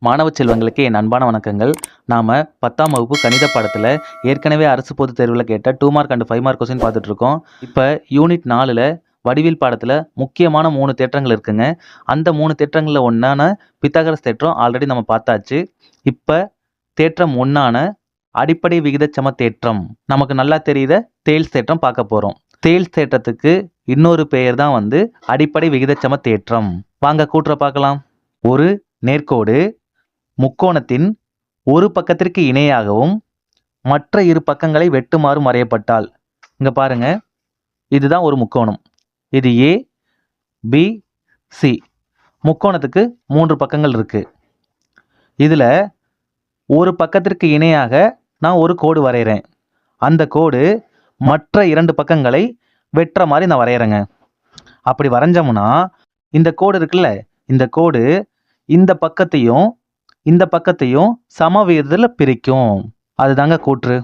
மாணவ செல்வங்களுக்கு என் அன்பான வணக்கங்கள். நாம 10ஆம் வகுப்பு கணித பாடத்துல ஏற்கனவே அரசு பொதுத் தேர்வுல கேட்ட 2 மார்க் அண்ட் 5 மார்க் கொஸ்டின் பார்த்துட்டு இருக்கோம். இப்ப யூனிட் 4ல வடிவியல் பாடத்துல முக்கியமான 3 தேற்றங்கள் இருக்குங்க. அந்த 3 தேற்றங்கள்ல ஒண்ணான பித்தாகரஸ் தேற்றம் ஆல்ரெடி நம்ம பார்த்தாச்சு. இப்ப தேற்றம் 1ஆன அடிப்படை விகிதச்சம தேற்றம், நமக்கு நல்லா தெரியுத தேல்ஸ் தேற்றம் பார்க்க போறோம். தேல்ஸ் தேற்றத்துக்கு இன்னொரு பெயர் தான் அடிப்படை விகிதச்சம தேற்றம். வாங்க கூற்ற பார்க்கலாம். ஒரு நேர்கோடு முக்கோணத்தின் ஒரு பக்கத்திற்கு இணையாகவும் மற்ற இரு பக்கங்களை வெட்டுமாறு வரையப்பட்டால், இங்க பாருங்க, இதுதான் ஒரு முக்கோணம். இது ஏ பி சி. முக்கோணத்துக்கு 3 பக்கங்கள் இருக்கு. இதுல ஒரு பக்கத்திற்கு இணையாக நான் ஒரு கோடு வரைகிறேன். அந்த கோடு மற்ற 2 பக்கங்களை வெட்டுற மாதிரி நான் வரைகிறேங்க. அப்படி வரைஞ்சோம்னா இந்த கோடு இருக்குல்ல, இந்த கோடு இந்த பக்கத்தையும் சம விகிதத்தில் பிரிக்கும். அதுதாங்க கூற்று.